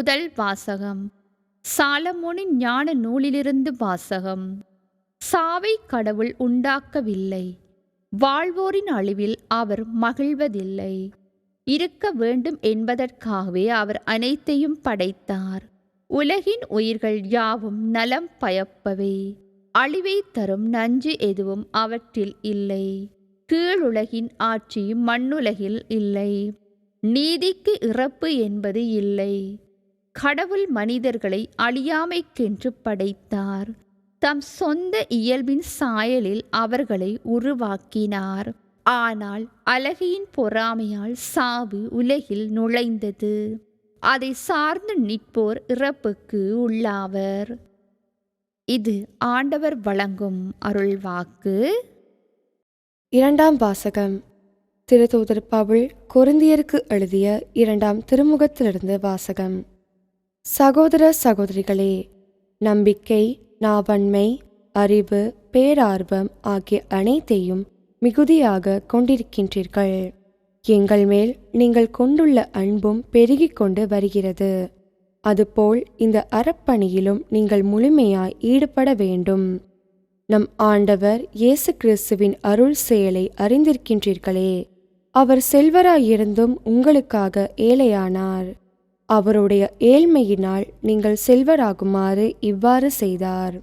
முதல் வாசகம். சாலமோனின் ஞான நூலிலிருந்து வாசகம். சாவை கடவுள் உண்டாக்கவில்லை, வாழ்வோரின் அழிவில் அவர் மகிழ்வதில்லை. இருக்க வேண்டும் என்பதற்காகவே அவர் அனைத்தையும் படைத்தார். உலகின் உயிர்கள் யாவும் நலம் பயப்பவே. அழிவை தரும் நஞ்சு எதுவும் அவற்றில் இல்லை. கீழுலகின் ஆட்சி மண்ணுலகில் இல்லை. நீதிக்கு இறப்பு என்பது இல்லை. கடவுள் மனிதர்களை அழியாமைக்கென்று படைத்தார். தம் சொந்த இயல்பின் சாயலில் அவர்களை உருவாக்கினார். ஆனால் அழகியின் பொறாமையால் சாவு உலகில் நுழைந்தது. அதை சார்ந்து நிற்போர் இறப்புக்கு உள்ளாவர். இது ஆண்டவர் வழங்கும் அருள்வாக்கு. இரண்டாம் வாசகம். திருத்தூதர் பவுல் கொரிந்தியருக்கு எழுதிய 2ஆம் திருமுகத்திலிருந்து வாசகம். சகோதர சகோதரிகளே, நம்பிக்கை, நாவன்மை, அறிவு, பேரார்வம் ஆகிய அனைத்தையும் மிகுதியாக கொண்டிருக்கின்றீர்கள். எங்கள் மேல் நீங்கள் கொண்டுள்ள அன்பும் பெருகிக் கொண்டு வருகிறது. அதுபோல் இந்த அறப்பணியிலும் நீங்கள் முழுமையாய் ஈடுபட வேண்டும். நம் ஆண்டவர் இயேசு கிறிஸ்துவின் அருள் செயலை அறிந்திருக்கின்றீர்களே. அவர் செல்வராயிருந்தும் உங்களுக்காக ஏழையானார். அவருடைய ஏழ்மையினால் நீங்கள் செல்வராகுமாறு இவ்வாறு செய்தார்.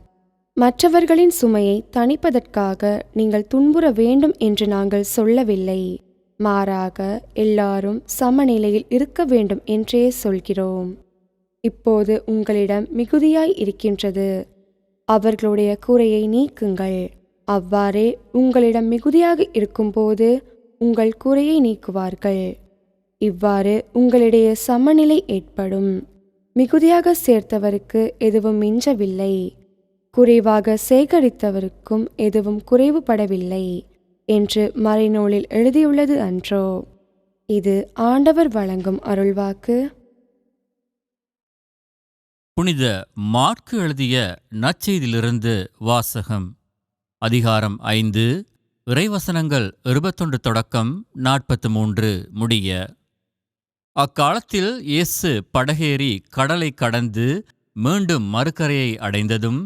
மற்றவர்களின் சுமையை தணிப்பதற்காக நீங்கள் துன்புற வேண்டும் என்று நாங்கள் சொல்லவில்லை. மாறாக எல்லாரும் சமநிலையில் இருக்க வேண்டும் என்றே சொல்கிறோம். இப்போது உங்களிடம் மிகுதியாய் இருக்கின்றது. அவர்களுடைய குறையை நீக்குங்கள். அவ்வாறே உங்களிடம் மிகுதியாக இருக்கும்போது உங்கள் குறையை நீக்குவார்கள். இவ்வாறு உங்களிடையே சமநிலை ஏற்படும். மிகுதியாக சேர்த்தவருக்கு எதுவும் மிஞ்சவில்லை, குறைவாக சேகரித்தவருக்கும் எதுவும் குறைவுபடவில்லை என்று மறைநூலில் எழுதியுள்ளது அன்றோ? இது ஆண்டவர் வழங்கும் அருள்வாக்கு. புனித மாற்கு எழுதிய நற்செய்தியிலிருந்து வாசகம். அதிகாரம் 5, இறைவசனங்கள் 21 தொடக்கம் 43 முடிய. அக்காலத்தில் இயேசு படகேறி கடலை கடந்து மீண்டும் மறுகரையை அடைந்ததும்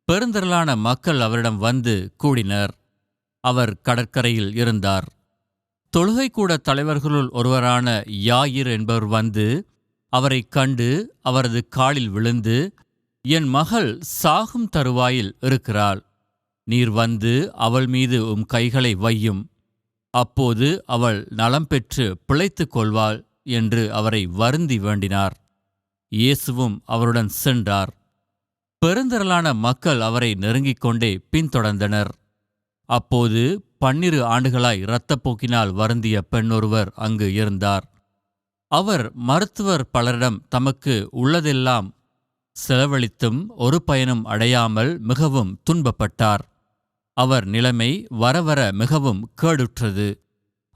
பெருந்திரளான மக்கள் அவரிடம் வந்து கூடினர். அவர் கடற்கரையில் இருந்தார். தொழுகைக்கூட தலைவர்களுள் ஒருவரான யாயிர் என்பவர் வந்து அவரைக் கண்டு அவரது காலில் விழுந்து, என் மகள் சாகும் தருவாயில் இருக்கிறாள். நீர் வந்து அவள் மீது உம் கைகளை வையும். அப்போது அவள் நலம் பெற்று பிழைத்துக் கொள்வாள் என்று அவரை வருந்தி வேண்டினார். இயேசுவும் அவருடன் சென்றார். பெருந்திரளான மக்கள் அவரை நெருங்கிக் கொண்டே பின்தொடர்ந்தனர். அப்போது 12 ஆண்டுகளாய் இரத்தப்போக்கினால் வருந்திய பெண்ணொருவர் அங்கு இருந்தார். அவர் மருத்துவர் பலரிடம் தமக்கு உள்ளதெல்லாம் செலவழித்தும் ஒரு பயனும் அடையாமல் மிகவும் துன்பப்பட்டார். அவர் நிலைமை வரவர மிகவும் கேடுற்றது.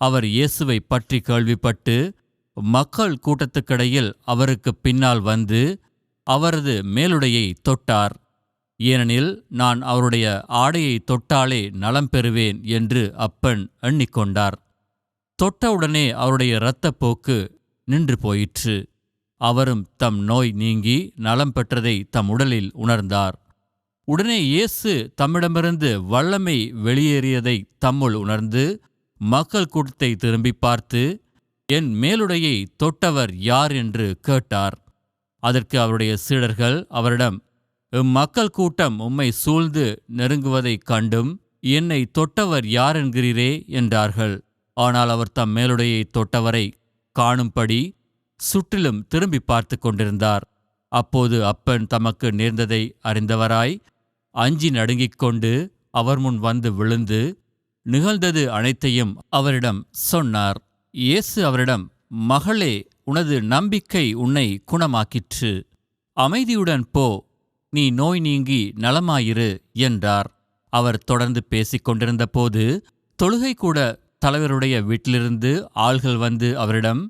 அவர் இயேசுவை பற்றி கேள்விப்பட்டு மக்கள் கூட்டத்துக்கிடையில் அவருக்கு பின்னால் வந்து அவரது மேலுடையை தொட்டார். ஏனெனில் நான் அவருடைய ஆடையை தொட்டாலே நலம் பெறுவேன் என்று அப்பெண் எண்ணிக்கொண்டார். தொட்டவுடனே அவருடைய இரத்தப்போக்கு நின்று போயிற்று. அவரும் தம் நோய் நீங்கி நலம் பெற்றதை தம் உடலில் உணர்ந்தார். உடனே இயேசு தம்மிடமிருந்து வல்லமை வெளியேறியதை தம்முள் உணர்ந்து மக்கள் கூட்டத்தை திரும்பி பார்த்து, என் மேலுடையை தொட்டவர் யார் என்று கேட்டார். அதற்கு அவருடைய சீடர்கள் அவரிடம், இம்மக்கள் கூட்டம் உம்மை சூழ்ந்து நெருங்குவதைக் கண்டும் என்னை தொட்டவர் யார் என்கிறீரே என்றார்கள். ஆனால் அவர் தம் மேலுடையை தொட்டவரை காணும்படி சுற்றிலும் திரும்பி பார்த்து கொண்டிருந்தார். அப்போது அப்பெண் தமக்கு நேர்ந்ததை அறிந்தவராய் அஞ்சி நடுங்கிக் கொண்டு அவர் முன் வந்து விழுந்து நிகழ்ந்தது அனைத்தையும் அவரிடம் சொன்னார். இயேசு அவரிடம், மகளே, உனது நம்பிக்கை உன்னை குணமாக்கிற்று. அமைதியுடன் போ, நீ நோய் நீங்கி நலமாயிரு என்றார். அவர் தொடர்ந்து பேசிக் கொண்டிருந்தபோது தொழுகைக்கூட தலைவருடைய வீட்டிலிருந்து ஆள்கள் வந்து அவரிடம்,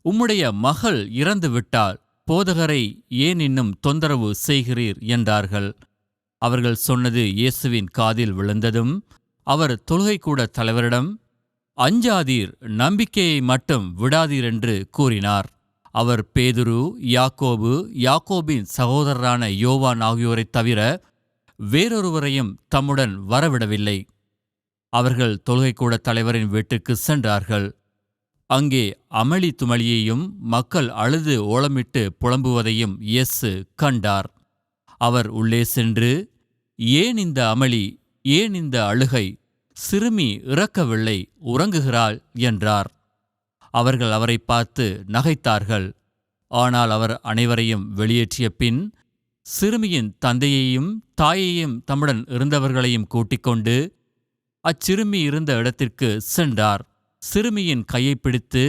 உம்முடைய மகள் இறந்து விட்டாள், போதகரை ஏன் இன்னும் தொந்தரவு செய்கிறீர் என்றார்கள். அவர்கள் சொன்னது இயேசுவின் காதில் விழுந்ததும் அவர் தொழுகைக்கூட தலைவரிடம், அஞ்சாதீர், நம்பிக்கையை மட்டும் விடாதீர் என்று கூறினார். அவர் பேதுரு, யாக்கோபு, யாக்கோபின் சகோதரரான யோவான் ஆகியோரைத் தவிர வேறொருவரையும் தம்முடன் வரவிடவில்லை. அவர்கள் தொழுகைக்கூடத் தலைவரின் வீட்டுக்கு சென்றார்கள். அங்கே அமளி துமளியையும் மக்கள் அழுது ஓலமிட்டு புலம்புவதையும் இயேசு கண்டார். அவர் உள்ளே சென்று, ஏன் இந்த அமளி, ஏன் இந்த அழுகை? சிறுமி இறக்கவில்லை, உறங்குகிறாள் என்றார். அவர்கள் அவரை பார்த்து நகைத்தார்கள். ஆனால் அவர் அனைவரையும் வெளியேற்றிய பின் சிறுமியின் தந்தையையும் தாயையும் தம்முடன் இருந்தவர்களையும் கூட்டிக் கொண்டு அச்சிறுமி இருந்த இடத்திற்கு சென்றார். சிறுமியின் கையைப் பிடித்து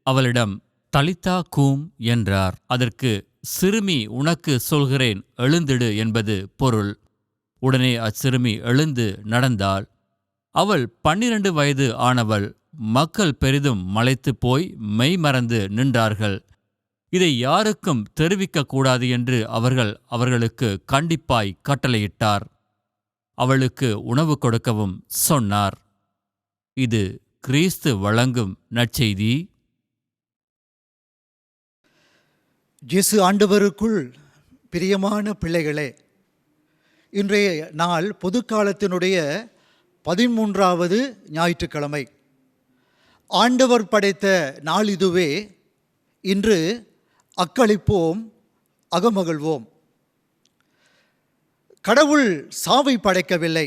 அவளிடம் தலித்தா கூம் என்றார். அதற்கு சிறுமி, உனக்கு சொல்கிறேன், எழுந்திடு என்பது பொருள். உடனே அச்சிறுமி எழுந்து நடந்தாள். அவள் 12 வயது ஆனவள். மக்கள் பெரிதும் மலைத்துப் போய் மெய்மறந்து நின்றார்கள். இதை யாருக்கும் தெரிவிக்கக்கூடாது என்று அவர்களுக்கு கண்டிப்பாய் கட்டளையிட்டார். அவளுக்கு உணவு கொடுக்கவும் சொன்னார். இது கிறிஸ்து வழங்கும் நற்செய்தி. இயேசு ஆண்டவருக்குள் பிரியமான பிள்ளைகளே, இன்றைய நாள் பொதுக்காலத்தினுடைய 13வது ஞாயிற்றுக்கிழமை. ஆண்டவர் படைத்த நாள் இதுவே. இன்று அக்களிப்போம், அகமகிழ்வோம். கடவுள் சாவை படைக்கவில்லை.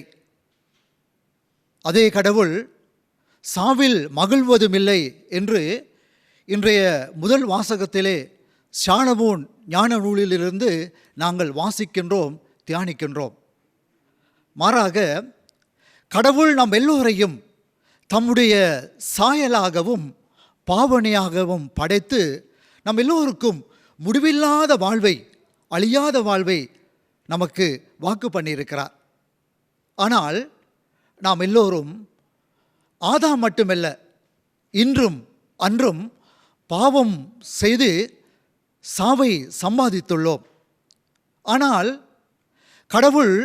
அதே கடவுள் சாவில் மகிழ்வதுமில்லை என்று இன்றைய முதல் வாசகத்திலே சாலமோன் ஞான நூலிலிருந்து நாங்கள் வாசிக்கின்றோம், தியானிக்கின்றோம். மாறாக கடவுள் நம் எல்லோரையும் தம்முடைய சாயலாகவும் பாவனையாகவும் படைத்து நம் எல்லோருக்கும் முடிவில்லாத வாழ்வை, அழியாத வாழ்வை நமக்கு வாக்கு பண்ணியிருக்கிறார். ஆனால் நாம் எல்லோரும் ஆதாம் மட்டுமல்ல, இன்றும் அன்றும் பாவம் செய்து சாவை சம்பாதித்துள்ளோம். ஆனால் கடவுள்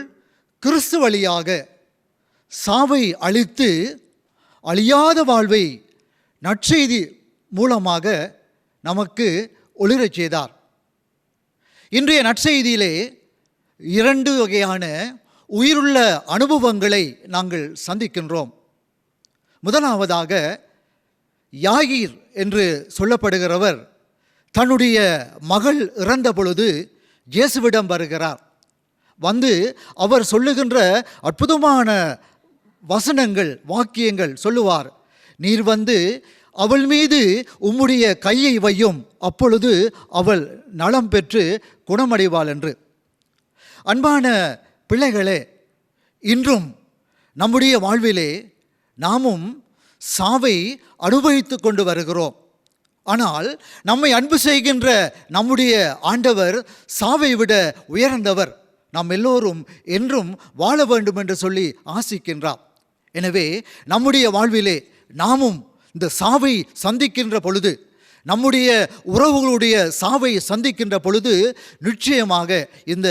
கிறிஸ்து வழியாக சாவை அழித்து அழியாத வாழ்வை நற்செய்தி மூலமாக நமக்கு ஒளிரச் செய்தார். இன்றைய நற்செய்தியிலே 2 வகையான உயிருள்ள அனுபவங்களை நாங்கள் சந்திக்கின்றோம். முதலாவதாக யாகீர் என்று சொல்லப்படுகிறவர் தன்னுடைய மகள் இறந்த பொழுது இயேசுவிடம் வருகிறார். வந்து அவர் சொல்லுகின்ற அற்புதமான வசனங்கள், வாக்கியங்கள் சொல்லுவார். நீர் வந்து அவள் மீது உம்முடைய கையை வையும், அப்பொழுது அவள் நலம் பெற்று குணமடைவாள் என்று. அன்பான பிள்ளைகளே, இன்றும் நம்முடைய வாழ்விலே நாமும் சாவை அனுபவித்து கொண்டு வருகிறோம். ஆனால் நம்மை அன்பு செய்கின்ற நம்முடைய ஆண்டவர் சாவை விட உயர்ந்தவர். நாம் எல்லோரும் என்றும் வாழ வேண்டும் என்று சொல்லி ஆசிக்கின்றார். எனவே நம்முடைய வாழ்விலே நாமும் இந்த சாவை சந்திக்கின்ற பொழுது, நம்முடைய உறவுகளுடைய சாவை சந்திக்கின்ற பொழுது நிச்சயமாக இந்த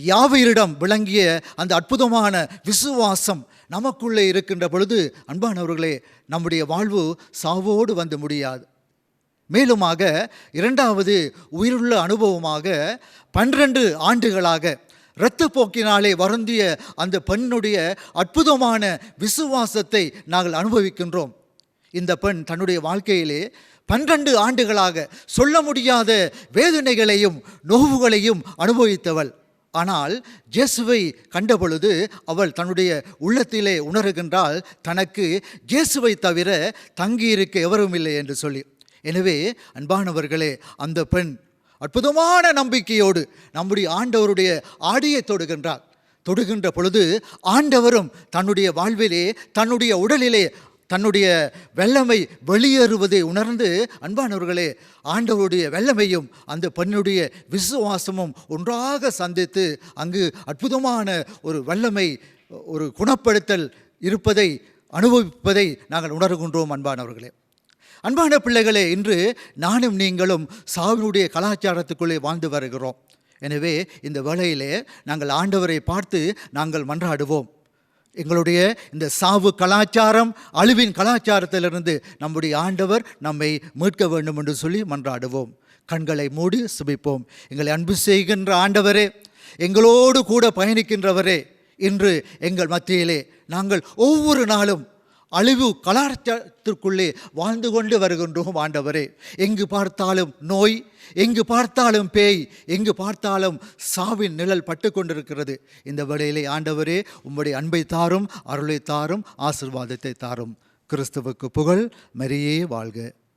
யாவீரிடம் விளங்கிய அந்த அற்புதமான விசுவாசம் நமக்குள்ளே இருக்கின்ற பொழுது, அன்பானவர்களே, நம்முடைய வாழ்வு சாவோடு வந்து முடியாது. மேலுமாக 2வது உயிருள்ள அனுபவமாக 12 ஆண்டுகளாக இரத்தப்போக்கினாலே வருந்திய அந்த பெண்ணுடைய அற்புதமான விசுவாசத்தை நாங்கள் அனுபவிக்கின்றோம். இந்த பெண் தன்னுடைய வாழ்க்கையிலே 12 ஆண்டுகளாக சொல்ல முடியாத வேதனைகளையும் நோவுகளையும் அனுபவித்தவள். ஆனால் இயேசுவை கண்டபொழுது அவள் தன்னுடைய உள்ளத்திலே உணர்கின்றாள், தனக்கு இயேசுவை தவிர தங்கியிருக்க எவரும் இல்லை என்று சொல்லி. எனவே அன்பானவர்களே, அந்த பெண் அற்புதமான நம்பிக்கையோடு நம்முடைய ஆண்டவருடைய ஆடையை தொடுகின்றாள். தொடுகின்ற பொழுது ஆண்டவரும் தன்னுடைய வாழ்விலே, தன்னுடைய உடலிலே தன்னுடைய வல்லமை வெளியேறுவதை உணர்ந்து, அன்பானவர்களே, ஆண்டவருடைய வல்லமையும் அந்த பெண்ணுடைய விசுவாசமும் ஒன்றாக சந்தித்து அங்கு அற்புதமான ஒரு வல்லமை, ஒரு குணப்படுத்தல் இருப்பதை அனுபவிப்பதை நாங்கள் உணர்கின்றோம். அன்பானவர்களே, அன்பான பிள்ளைகளே, இன்று நானும் நீங்களும் சாவினுடைய கலாச்சாரத்துக்குள்ளே வாழ்ந்து வருகிறோம். எனவே இந்த வேளையிலே நாங்கள் ஆண்டவரை பார்த்து நாங்கள் மன்றாடுவோம். எங்களுடைய இந்த சாவு கலாச்சாரம், அழிவின் கலாச்சாரத்திலிருந்து நம்முடைய ஆண்டவர் நம்மை மீட்க வேண்டும் என்று சொல்லி மன்றாடுவோம். கண்களை மூடி சுபிப்போம். எங்களை அன்பு செய்கின்ற ஆண்டவரே, எங்களோடு கூட பயணிக்கின்றவரே, இன்று எங்கள் மத்தியிலே நாங்கள் ஒவ்வொரு நாளும் அழிவு கலாச்சாரத்திற்குள்ளே வாழ்ந்து கொண்டு வருகின்றோம். ஆண்டவரே, எங்கு பார்த்தாலும் நோய், எங்கு பார்த்தாலும் பேய், எங்கு பார்த்தாலும் சாவின் நிழல் பட்டு கொண்டிருக்கிறது. இந்த வேளையிலே ஆண்டவரே, உம்முடைய அன்பை தாரும், அருளை தாரும், ஆசீர்வாதத்தை தாரும். கிறிஸ்துவுக்கு புகழ். மரியே வாழ்க.